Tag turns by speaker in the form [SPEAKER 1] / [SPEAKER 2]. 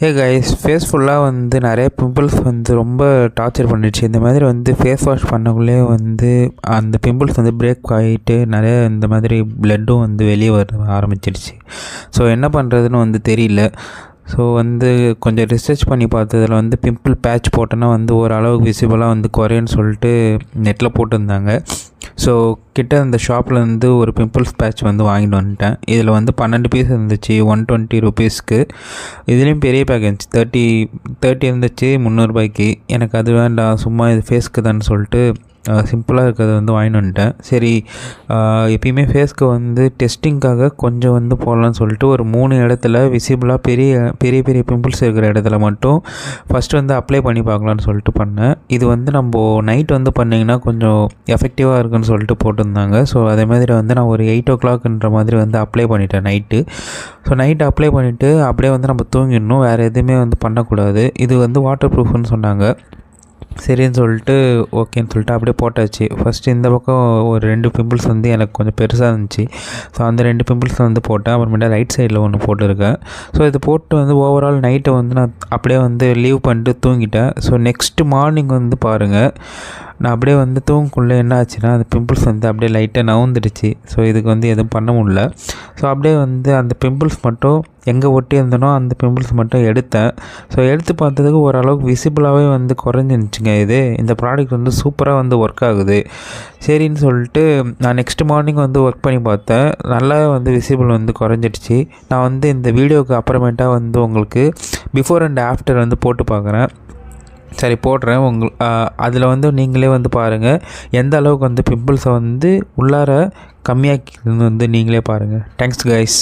[SPEAKER 1] Hey guys, face ஃபுல்லாக வந்து நிறைய பிம்பிள்ஸ் வந்து ரொம்ப டார்ச்சர் பண்ணிடுச்சு. இந்த மாதிரி வந்து ஃபேஸ் வாஷ் பண்ணக்குள்ளே வந்து அந்த பிம்பிள்ஸ் வந்து பிரேக் ஆகிட்டு நிறைய இந்த மாதிரி ப்ளட்டும் வந்து வெளியே வர ஆரம்பிச்சிடுச்சு. ஸோ என்ன பண்ணுறதுன்னு வந்து தெரியல. ஸோ வந்து கொஞ்சம் ரிசர்ச் பண்ணி பார்த்ததில் வந்து பிம்பிள் பேட்ச் போட்டோன்னா வந்து ஓரளவுக்கு விசிபிளாக வந்து குறையுன்னு சொல்லிட்டு நெட்டில் போட்டிருந்தாங்க. ஸோ கிட்ட அந்த ஷாப்பில் வந்து ஒரு பிம்பிள்ஸ் பேட்ச் வந்து வாங்கிட்டு வந்துட்டேன். இதில் வந்து 12 பீஸ் இருந்துச்சு, 120 ருபீஸ்க்கு. இதுலேயும் பெரிய பேக்கேஜ் 30 இருந்துச்சு 300 ரூபாய்க்கு. எனக்கு அது வேண்டாம், சும்மா இது ஃபேஸ்க்கு தான் சொல்லிட்டு சிம்பிளாக இருக்கிறத வந்து வாங்கிட்டு வந்துட்டேன். சரி, எப்பயுமே ஃபேஸ்க்கு வந்து டெஸ்டிங்காக கொஞ்சம் வந்து போடலான்னு சொல்லிட்டு ஒரு 3 இடத்துல விசிபிளாக பெரிய பெரிய பெரிய பிம்பிள்ஸ் இருக்கிற இடத்துல மட்டும் ஃபஸ்ட்டு வந்து அப்ளை பண்ணி பார்க்கலான்னு சொல்லிட்டு பண்ணேன். இது வந்து நம்ம நைட் வந்து பண்ணிங்கன்னா கொஞ்சம் எஃபெக்டிவாக இருக்குன்னு சொல்லிட்டு போட்டிருந்தாங்க. ஸோ அதே மாதிரி வந்து நான் ஒரு 8 o'clockன்ற மாதிரி வந்து அப்ளை பண்ணிட்டேன் நைட்டு. ஸோ நைட்டு அப்ளை பண்ணிவிட்டு அப்படியே வந்து நம்ம தூங்கிடணும், வேறு எதுவுமே வந்து பண்ணக்கூடாது. இது வந்து வாட்டர் ப்ரூஃப்னு சொன்னாங்க. சரின்னு சொல்லிட்டு ஓகேன்னு சொல்லிட்டு அப்படியே போட்டாச்சு. ஃபஸ்ட்டு இந்த பக்கம் ஒரு 2 பிம்பிள்ஸ் வந்து எனக்கு கொஞ்சம் பெருசாக இருந்துச்சு. ஸோ அந்த 2 பிம்பிள்ஸ் வந்து போட்டேன். அப்புறமேட்டா ரைட் சைடில் ஒன்று போட்டிருக்கேன். ஸோ இது போட்டு வந்து ஓவரால் நைட்டை வந்து நான் அப்படியே வந்து லீவ் பண்ணிட்டு தூங்கிட்டேன். ஸோ நெக்ஸ்ட்டு மார்னிங் வந்து பாருங்கள், நான் அப்படியே வந்து தூங்கக்குள்ளே என்ன ஆச்சுன்னா அந்த பிம்பிள்ஸ் வந்து அப்படியே லைட்டாக நவுந்துடுச்சு. ஸோ இதுக்கு வந்து எதுவும் பண்ண முடியல. ஸோ அப்படியே வந்து அந்த பிம்பிள்ஸ் மட்டும் எங்கே ஒட்டி இருந்தனோ அந்த பிம்பிள்ஸ் மட்டும் எடுத்தேன். ஸோ எடுத்து பார்த்ததுக்கு ஓரளவுக்கு விசிபிளாகவே வந்து குறைஞ்சிருந்துச்சுங்க. இந்த ப்ராடக்ட் வந்து சூப்பராக வந்து ஒர்க் ஆகுது. சரின்னு சொல்லிட்டு நான் நெக்ஸ்ட் மார்னிங் வந்து ஒர்க் பண்ணி பார்த்தேன். நல்லா வந்து விசிபிள் வந்து குறைஞ்சிடுச்சு. நான் வந்து இந்த வீடியோவுக்கு அப்புறமேட்டா வந்து உங்களுக்கு பிஃபோர் அண்ட் ஆஃப்டர் வந்து போட்டு பார்க்குறேன். சரி, போடுறேன். அதில் வந்து நீங்களே வந்து பாருங்கள் எந்த அளவுக்கு வந்து பிம்பிள்ஸை வந்து உள்ளார கம்மியாக்கி வந்து நீங்களே பாருங்கள். Thanks guys.